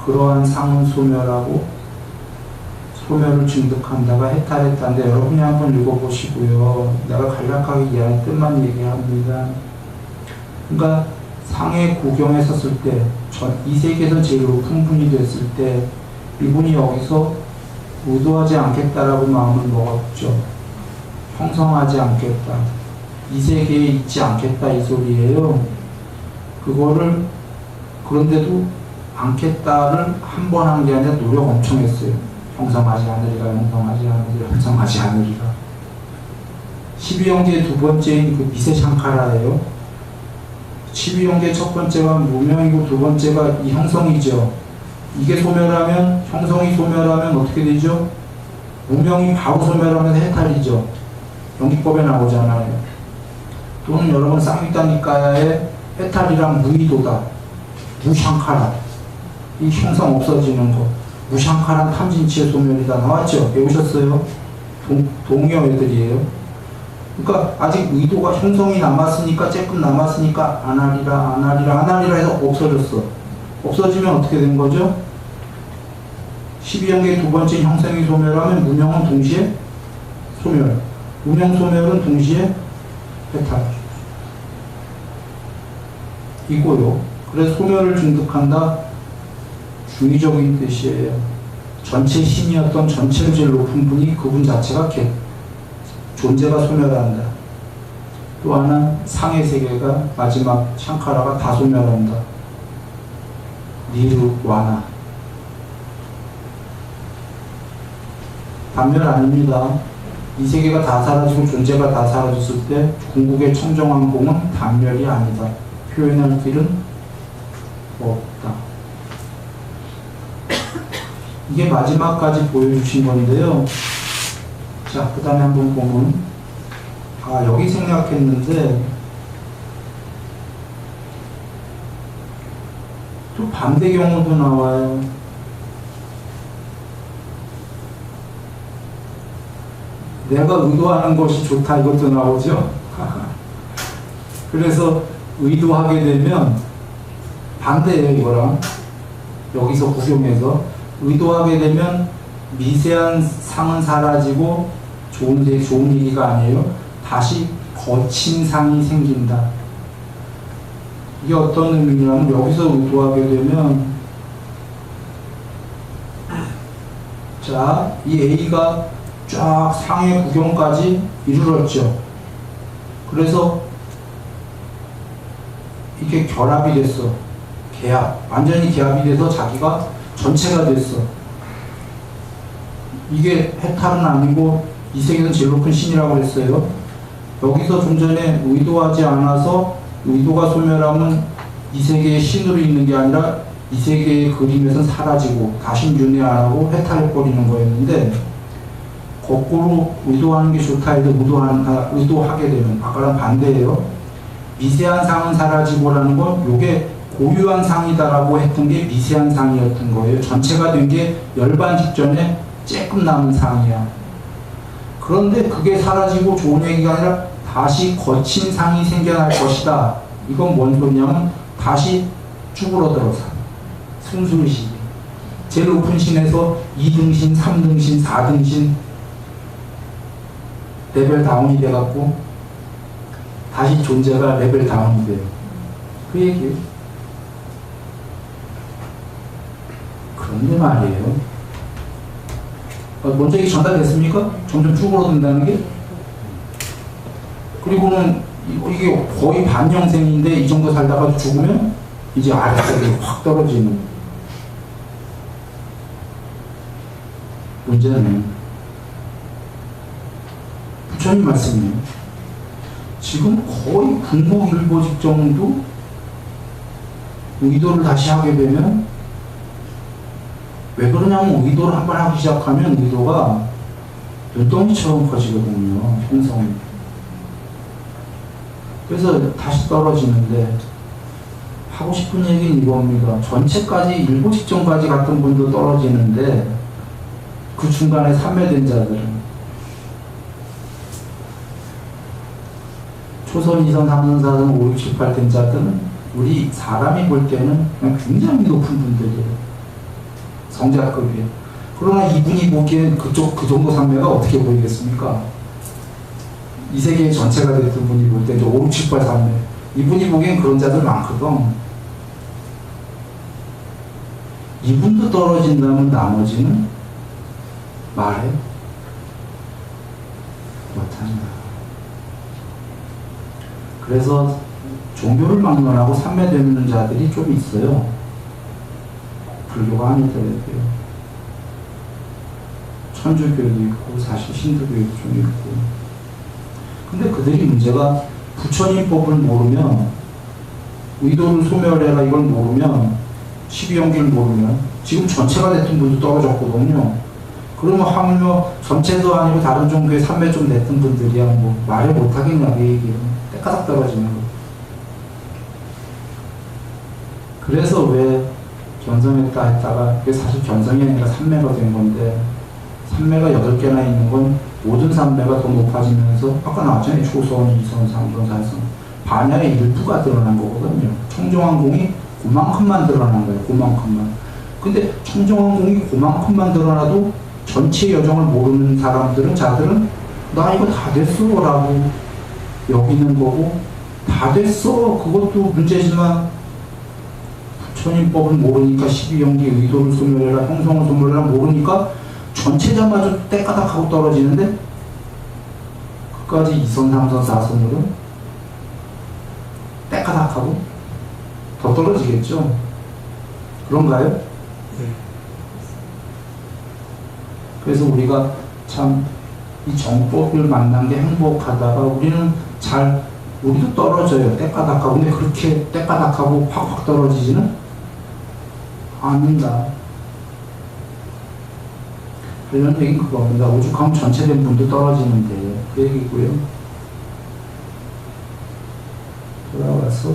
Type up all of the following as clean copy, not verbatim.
그러한 상은 소멸하고 소멸을 증득한다가 해탈했다는데 여러분이 한번 읽어보시고요. 내가 간략하게 이해하는 뜻만 얘기합니다. 그러니까 상의 구경에 섰을 때, 이 세계에서 제일 높은 분이 됐을 때 이분이 여기서 의도하지 않겠다라고 마음을 먹었죠. 형성하지 않겠다. 이 세계에 있지 않겠다 이 소리예요. 그거를 그런데도 않겠다를 한 번 한 게 아니라 노력 엄청 했어요. 형성하지 않으리라, 형성하지 않으리라, 형성하지 않으리라. 12형제의 두 번째인 그 미세 샹카라예요. 12형제 첫 번째가 무명이고 두 번째가 이 형성이죠. 이게 소멸하면, 형성이 소멸하면 어떻게 되죠? 무명이 바로 소멸하면 해탈이죠. 영기법에 나오잖아요. 또는 여러분 쌍윗다니까야의 해탈이랑 무의도다. 무샹카라. 이 형성 없어지는 거. 무샹카란 탐진치의 소멸이다. 나왔죠? 배우셨어요? 동요 애들이에요. 그러니까 아직 의도가 형성이 남았으니까 조금 남았으니까 안 하리라 해서 없어졌어. 없어지면 어떻게 된 거죠? 12형계의 두 번째 형성이 소멸하면 무명은 동시에 소멸. 무명 소멸은 동시에 해탈. 이거요. 그래서 소멸을 중득한다. 중의적인 뜻이에요. 전체 신이었던 전체로 제일 높은 분이 그분 자체가 존재가 소멸한다. 또 하나 상의 세계가 마지막 샹카라가 다 소멸한다. 니르와나. 반면 아닙니다. 이 세계가 다 사라지고 존재가 다 사라졌을 때 궁극의 청정왕공은 단멸이 아니다. 표현할 길은 없다. 이게 마지막까지 보여주신 건데요. 자, 그 다음에 한번 보면, 여기 생각했는데, 또 반대 경우도 나와요. 내가 의도하는 것이 좋다, 이것도 나오죠. 그래서 의도하게 되면 반대예요, 이거랑. 여기서 구경해서 의도하게 되면 미세한 상은 사라지고 좋은 얘기가 아니에요. 다시 거친 상이 생긴다. 이게 어떤 의미냐면 여기서 의도하게 되면 자, 이 A가 쫙 상의 구경까지 이르렀죠. 그래서 이게 결합이 됐어. 계합. 완전히 계합이 돼서 자기가 전체가 됐어. 이게 해탈은 아니고 이 세계는 제일 높은 신이라고 했어요. 여기서 좀 전에 의도하지 않아서 의도가 소멸하면 이 세계의 신으로 있는 게 아니라 이 세계의 그림에서는 사라지고 다시 윤회 안 하고 해탈해버리는 거였는데 거꾸로 의도하는 게 좋다 해도 의도하게 되면 아까랑 반대예요. 미세한 상은 사라지고라는 건 요게 고유한 상이다라고 했던 게 미세한 상이었던 거예요. 전체가 된 게 열반 직전에 조금 남은 상이야. 그런데 그게 사라지고 좋은 얘기가 아니라 다시 거친 상이 생겨날 것이다. 이건 뭔 소리냐면 다시 쭈그러들어서 순수의식이 제일 높은 신에서 2등신, 3등신, 4등신 레벨 다운이 돼갖고 다시 존재가 레벨 다운이 돼요. 그 얘기예요. 그런데 말이에요. 먼저 이게 전달됐습니까? 점점 쭈그러든다는 게? 그리고는 이게 거의 반영생인데 이 정도 살다가 죽으면 이제 아래쪽이 확 떨어지는 문제는 부처님 말씀이에요. 지금 거의 군국일보직 정도 의도를 다시 하게 되면 왜 그러냐면 의도를 한번 하기 시작하면 의도가 눈덩이처럼 커지거든요. 형성이. 그래서 다시 떨어지는데 하고 싶은 얘기는 이겁니다. 전체까지 일보 직전까지 갔던 분도 떨어지는데 그 중간에 삼매된 자들은 초선, 2선, 3선, 4선, 5, 6, 7, 8 된 자들은 우리 사람이 볼 때는 그냥 굉장히 높은 분들이에요. 성자급이에요. 그러나 이분이 보기엔 그 정도 산매가 어떻게 보이겠습니까? 이 세계 전체가 됐던 분이 볼 때 5, 6, 7, 8 산매. 이분이 보기엔 그런 자들 많거든. 이분도 떨어진다면 나머지는 말해 못한다. 그래서 종교를 막론하고 삼매되는 자들이 좀 있어요. 불교가 아니더라도요. 천주교도 있고 사실 신도교도 좀 있고. 근데 그들이 문제가 부처님법을 모르면, 의도를 소멸해라 이걸 모르면, 12연기를 모르면, 지금 전체가 됐던 분도 떨어졌거든요. 그러면 하물며 전체도 아니고 다른 종교의 삼매 좀 됐던 분들이야 뭐 말을 못하겠냐 그 얘기예요. 때까닥 떨어지는 거. 그래서 왜 견성했다 했다가 그게 사실 견성이 아니라 삼매가 된 건데, 삼매가 8개나 있는 건 모든 삼매가 더 높아지면서 아까 나왔잖아요. 초선, 2선, 3선, 4선 반야의 일부가 드러난 거거든요. 청정왕공이 그만큼만 드러난 거예요. 그만큼만. 근데 청정왕공이 그만큼만 드러나도 전체 여정을 모르는 사람들은, 자들은 나 이거 다 됐어 라고 여기는 거고, 다 됐어 그것도 문제지만 부처님법을 모르니까 12연기 의도를 소멸해라 형성을 소멸해라 모르니까 전체자마저 때까닥하고 떨어지는데, 끝까지 2선, 3선, 4선으로 때까닥하고 더 떨어지겠죠. 그런가요? 네. 그래서 우리가 참 이 정법을 만난 게 행복하다가 우리는 우리도 떨어져요. 때까닥하고. 근데 그렇게 때까닥하고 확확 떨어지지는 않는다. 이런 얘기는 그겁니다. 오죽하면 전체된 분도 떨어지는데 그 얘기고요. 돌아와서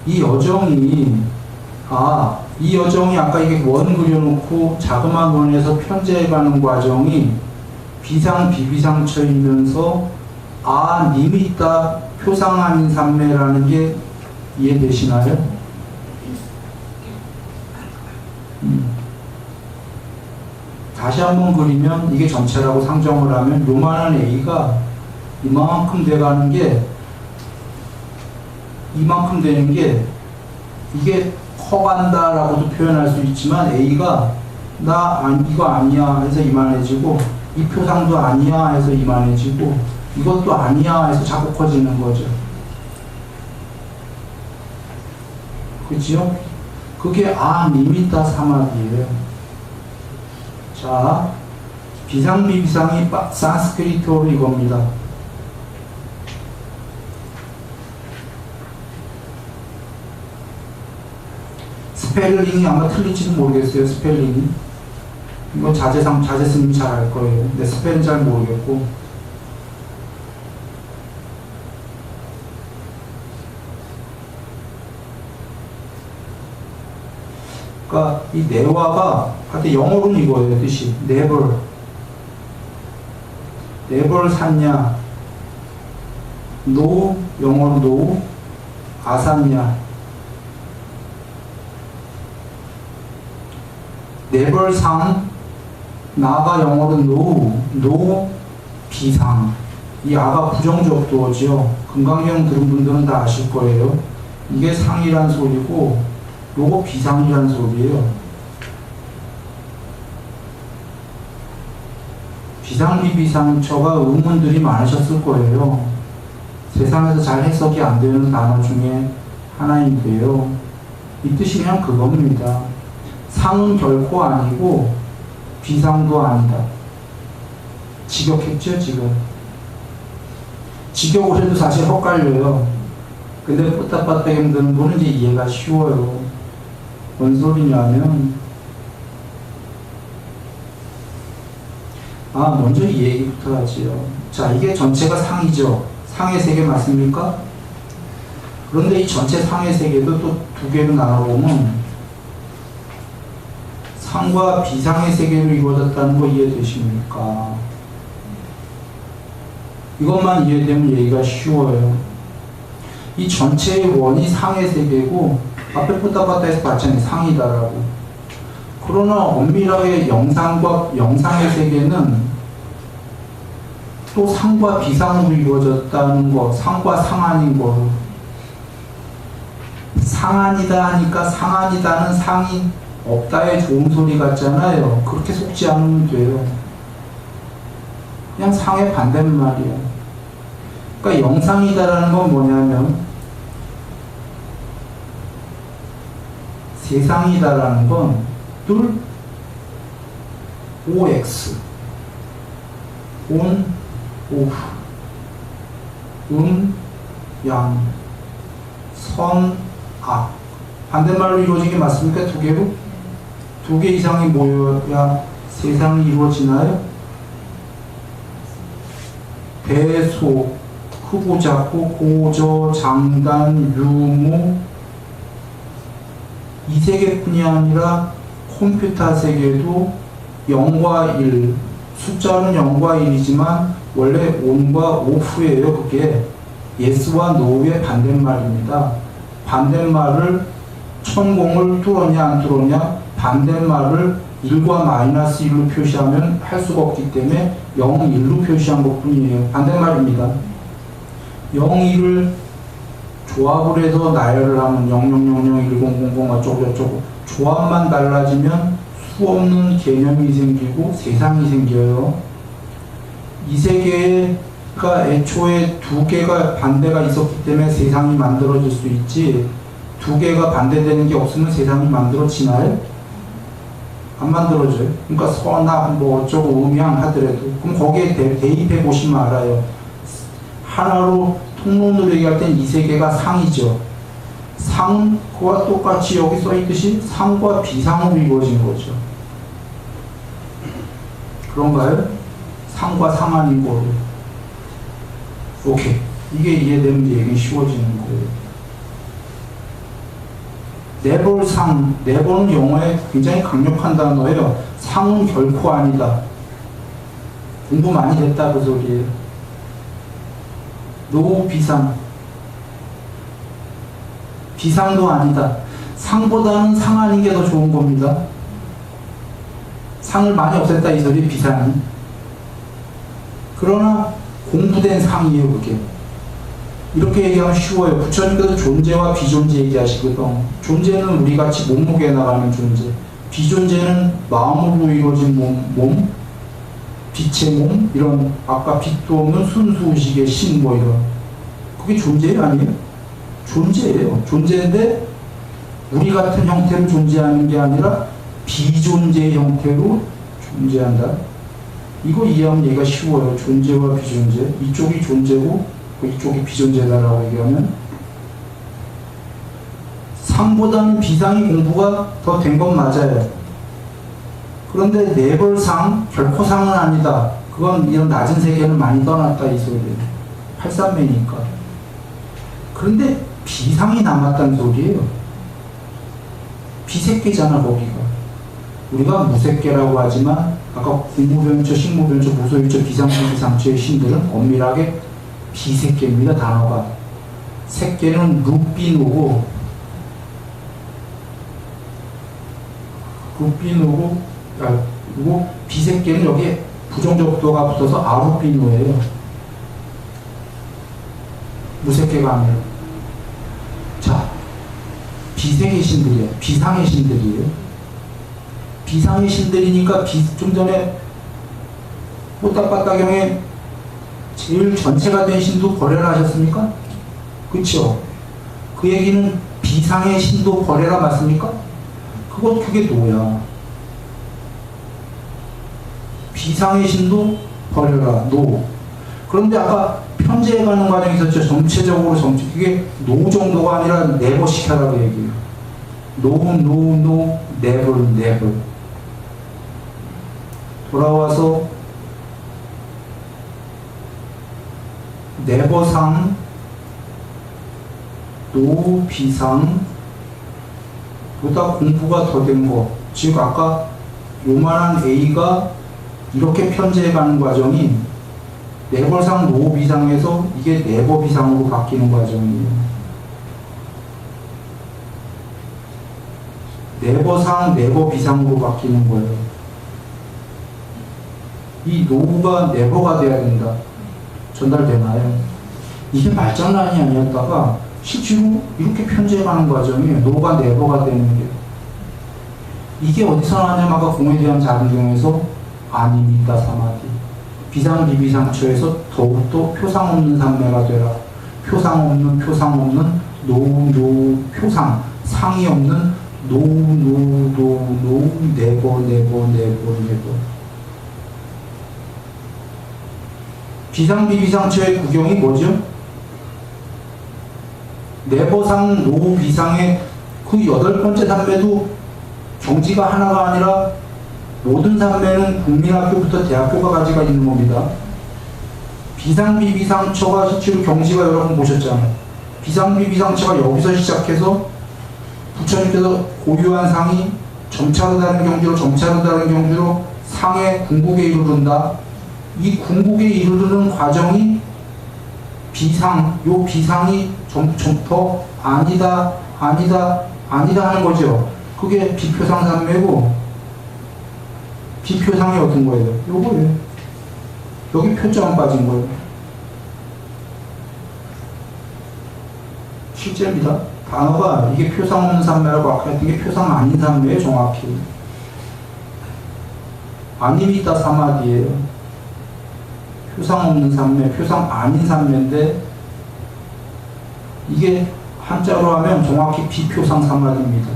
이 여정이 아까 이게 원 그려놓고 자그마한 원에서 편제해가는 과정이 비상 비비상처이면서 니미타 표상 아닌 삼매라는 게 이해되시나요? 다시 한번 그리면 이게 전체라고 상정을 하면 요만한 A가 이만큼 돼가는 게, 이만큼 되는 게 이게 커간다라고도 표현할 수 있지만 A가 이거 아니야 해서 이만해지고, 이 표상도 아니야 해서 이만해지고, 이것도 아니야 해서 자꾸 커지는 거죠. 그죠? 그게 니미타 사마디예요. 자, 비상비비상이 산스크리트어로 이겁니다. 스펠링이 아마 틀릴지도 모르겠어요. 스펠링이. 이건 자제스님이 잘 알 거예요. 근데 스펠은 잘 모르겠고. 그러니까 이 네와가 하여튼 영어로는 이거예요. 뜻이 never 샀냐, no 영어로 no 아샀냐, never 상 나가 영어로 no 비상. 이 아가 부정적도어죠. 금강경 들은 분들은 다 아실 거예요. 이게 상이란 소리고 요거 비상이란 소리예요. 비상비비상처가 의문들이 많으셨을 거예요. 세상에서 잘 해석이 안 되는 단어 중에 하나인데요. 이 뜻이 그냥 그겁니다. 상은 결코 아니고 비상도 아니다. 직역했죠, 지금. 직역을 해도 사실 헛갈려요. 근데 뿌딱뿌딱 힘드는 분은 이제 이해가 쉬워요. 뭔 소리냐면, 먼저 이 얘기부터 하지요. 자, 이게 전체가 상이죠. 상의 세계 맞습니까? 그런데 이 전체 상의 세계도 또 두 개로 나눠보면 상과 비상의 세계로 이루어졌다는 거 이해되십니까? 이것만 이해되면 얘기가 쉬워요. 이 전체의 원이 상의 세계고 앞에 뿌다빠다에서 봤잖아요. 상이다라고. 그러나 엄밀하게 영상의 세계는 또 상과 비상으로 이루어졌다는 거, 상과 상한인 거로. 상한이다 하니까 상한이다는 상이 없다의 좋은 소리 같잖아요. 그렇게 속지 않으면 돼요. 그냥 상의 반대말이에요. 그러니까 영상이다라는 건 뭐냐면 세상이다라는 건 늘 OX 온, 오프, 양, 선, 악. 반대말로 이루어진 게 맞습니까? 두 개로? 두 개 이상이 모여야 세상이 이루어지나요? 배소, 크고 작고, 고저, 장단, 유무, 이 세계뿐이 아니라 컴퓨터 세계도 0과 1, 숫자는 0과 1이지만 원래 on과 off예요. 그게 yes와 no의 반대말입니다. 반대말을 천공을 뚫었냐 안 뚫었냐, 반대말을 1과 마이너스 1로 표시하면 할 수가 없기 때문에 0, 1로 표시한 것 뿐이에요. 반대말입니다. 0, 1을 조합을 해서 나열을 하면 0000, 1000 어쩌고저쩌고 조합만 달라지면 수 없는 개념이 생기고 세상이 생겨요. 이 세계가 애초에 두 개가 반대가 있었기 때문에 세상이 만들어질 수 있지, 두 개가 반대되는 게 없으면 세상이 만들어지나요? 안 만들어져요. 그러니까 선악 뭐 어쩌고 음양 하더라도 그럼 거기에 대입해 보시면 알아요. 하나로 통론으로 얘기할 땐 이 세계가 상이죠. 상은 그와 똑같이 여기 써있듯이 상과 비상으로 이루어진 거죠. 그런가요? 상과 상한인 거로. 오케이. 이게 이해되면 얘기 쉬워지는 거예요. 네벌상, 네벌은 영어에 굉장히 강력한 단어예요. 상은 결코 아니다. 공부 많이 됐다 그 소리예요. 노 비상. 비상도 아니다. 상보다는 상하는 게 더 좋은 겁니다. 상을 많이 없앴다 이 소리 비상이. 그러나 공부된 상이에요 그게. 이렇게 얘기하면 쉬워요. 부처님께서 존재와 비존재 얘기하시거든. 존재는 우리같이 몸무게 나가는 존재, 비존재는 마음으로 이루어진 몸, 빛의 몸, 이런 아까 빛도 없는 순수의식의 신 뭐 이런. 그게 존재 아니에요? 존재예요. 존재인데 우리 같은 형태로 존재하는 게 아니라 비존재의 형태로 존재한다. 이거 이해하면 얘기가 쉬워요. 존재와 비존재. 이쪽이 존재고 이쪽이 비존재다라고 얘기하면 상보다는 비상이 공부가 더 된 건 맞아요. 그런데 네벌상 결코 상은 아니다. 그건 이런 낮은 세계는 많이 떠났다 이 소리예요. 83매니까. 그런데 비상이 남았다는 소리예요. 비색계잖아 거기가. 우리가 무색계라고 하지만 아까 공무변처, 식무변처, 무소유처, 비상처, 비상처의 신들은 엄밀하게 비색계입니다. 단어가. 색계는 루비노고 그리고 비색계는 여기에 부정적도가 붙어서 아루비노예요. 무색계가 아니에요. 자, 비색의 신들이에요. 비상의 신들이에요. 비상의 신들이니까 좀 전에 호딱바따경에 제일 전체가 된 신도 거래를 하셨습니까? 그쵸? 그 얘기는 비상의 신도 거래라 맞습니까? 그게 뭐야? 비상의 신도 버려라. 노. 그런데 아까 편제해가는 과정이 있었죠. 전체적으로 그게 노 정도가 아니라 네버 시켜라고 얘기해요. 노, 네버. 돌아와서 네버상, 노, 비상, 보다 공부가 더 된 거. 즉 아까 요만한 A가 이렇게 편제해가는 과정이 내벌상 노비상에서 이게 내법이상으로 바뀌는 과정이에요. 내버상 내법이상으로 바뀌는 거예요. 이 노후가 내버가 돼야 된다. 전달되나요? 이게 말장난이 아니었다가 실제로 이렇게 편제해가는 과정이에요. 노가 내버가 되는 게. 이게 어디서 나냐면 아까 공에 대한 작용에서 아니미다 사마디. 비상비비상처에서 더욱더 표상 없는 삼매가 되라. 표상 없는 노 표상 상이 없는 노 네버 비상비비상처의 구경이 뭐죠? 네버상 노비상의 그 8번째 삼매도 경지가 하나가 아니라 모든 삼매는 국민학교부터 대학교가 가지가 있는 겁니다. 비상비비상처가 실제로 경지가 여러분 보셨잖아요. 비상비비상처가 여기서 시작해서 부처님께서 고유한 상이 점차로 다른 경주로 상의 궁극에 이르른다. 이 궁극에 이르르는 과정이 비상이 좀 더 아니다 하는 거죠. 그게 비표상 삼매고, 비표상이 어떤 거예요? 요거예요. 여기 표자만 빠진 거예요. 실제입니다. 단어가 이게 표상 없는 삼매라고 아까 했던 게 표상 아닌 삼매예요, 정확히. 아니미다 사마디예요. 표상 없는 삼매, 표상 아닌 삼매인데 이게 한자로 하면 정확히 비표상 사마디입니다.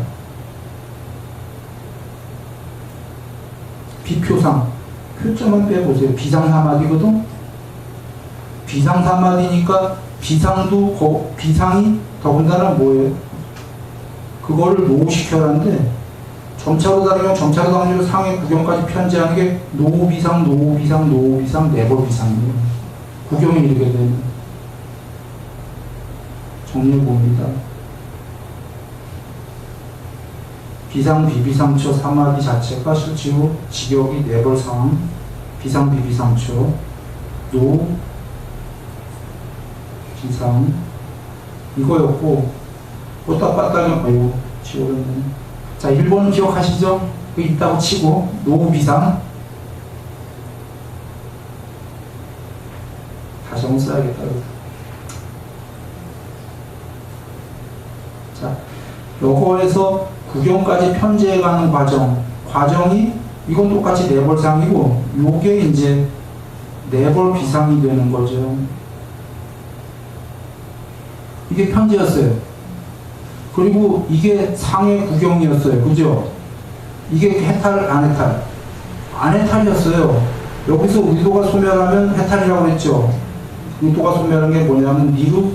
비표상, 표자만 빼보세요. 비상사마디거든? 비상사마디니까 비상이 더군다나 뭐예요? 그거를 노후시켜라는데 점차로 다르면 점차로 다르면 상의 구경까지 편제하는 게 노후비상 내벌비상이에요. 구경이 이르게 되는. 정리해봅니다. 비상비비상처 사마디 자체가 실제로 직역이 내벌상, 비상비비상처, 비상 이거였고, 꼬딱바닥은 아이고 지워졌네. 자, 1번은 기억하시죠? 그 있다고 치고 노후비상 다시 한번 써야겠다. 자, 요거에서 구경까지 편제해가는 과정이 이건 똑같이 내벌상이고 요게 이제 내벌비상이 되는 거죠. 이게 편제였어요. 그리고 이게 상의 구경이었어요. 그죠? 이게 해탈, 안 해탈? 안 해탈이었어요. 여기서 의도가 소멸하면 해탈이라고 했죠. 의도가 소멸한 게 뭐냐면 니루바나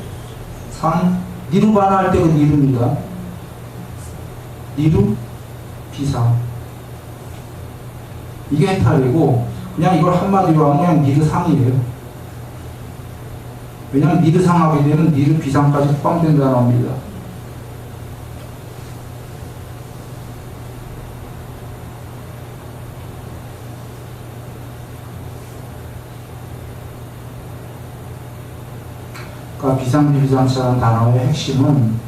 할 때 그 니루입니다. 니루, 비상. 이게 해탈이고 그냥 이걸 한마디로 하면 그냥 니르상이에요. 왜냐하면 니르상 하게 되면 니르 비상까지 포함된다는 겁니다. 그러니까 비상비비상처라는 단어의 핵심은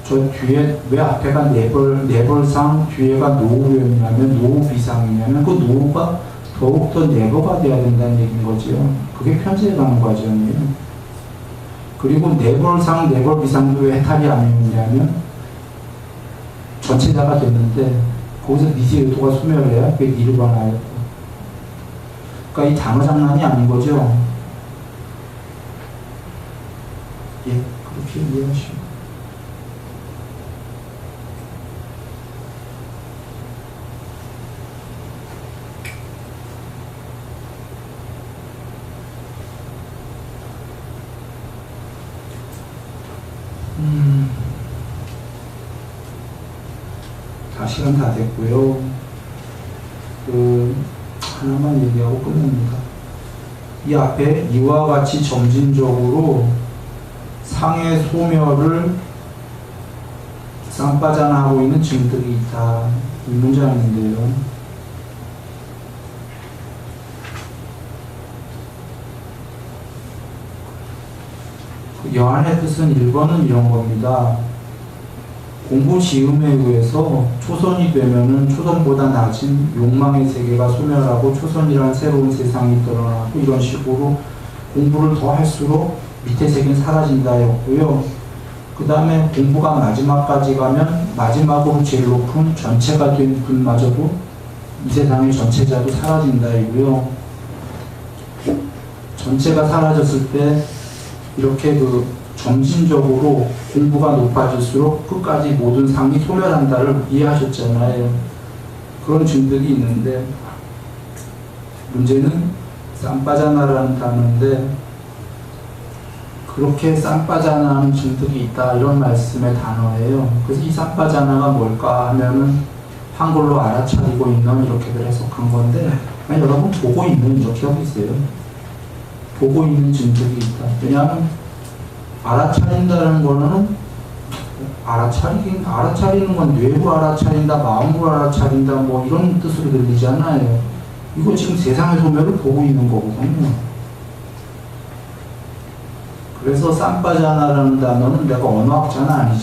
저 뒤에 왜 앞에가 내벌상 뒤에가 노후였냐면 노후비상이냐면 그 노후가 더욱더 내버가 돼야 된다는 얘기인 거죠. 그게 편제해가는 과정이에요. 그리고 내벌상 내벌비상도 왜 해탈이 아니었냐면 전체자가 됐는데 거기서 니지 의도가 소멸해야 그게 니르바나였고. 그러니까 이 단어 장난이 아닌 거죠. 예, 그렇게 이해하시고. 자, 시간 다 됐고요. 하나만 얘기하고 끝냅니다. 이 앞에 이와 같이 점진적으로 상의 소멸을 쌍빠잔하고 있는 증들이 있다. 이 문장인데요. 그 여한의 뜻은 1번은 이런 겁니다. 공부 지음에 의해서 초선이 되면은 초선보다 낮은 욕망의 세계가 소멸하고 초선이라는 새로운 세상이 드러나고 이런 식으로 공부를 더 할수록 밑에 세계는 사라진다였고요. 그 다음에 공부가 마지막까지 가면 마지막으로 제일 높은 전체가 된 분마저도 이 세상의 전체자도 사라진다이고요. 전체가 사라졌을 때 이렇게 그 점진적으로 공부가 높아질수록 끝까지 모든 상이 소멸한다를 이해하셨잖아요. 그런 증득이 있는데 문제는 쌈빠자나라는 단어인데 그렇게 쌈빠자나는 증득이 있다 이런 말씀의 단어예요. 그래서 이 쌈빠자나가 뭘까 하면은 한글로 알아차리고 있는 이렇게들 해석한 건데 아니, 여러분 보고 있는 이렇게 하고 있어요. 보고 있는 증득이 있다. 왜냐하면 알아차린다는 거는 알아차리는 건 뇌로 알아차린다, 마음으로 알아차린다 뭐 이런 뜻으로 들리잖아요. 이거 지금 세상의 소멸을 보고 있는 거거든요. 그래서 쌈빠자나라는 단어는 내가 언어학자는 아니지.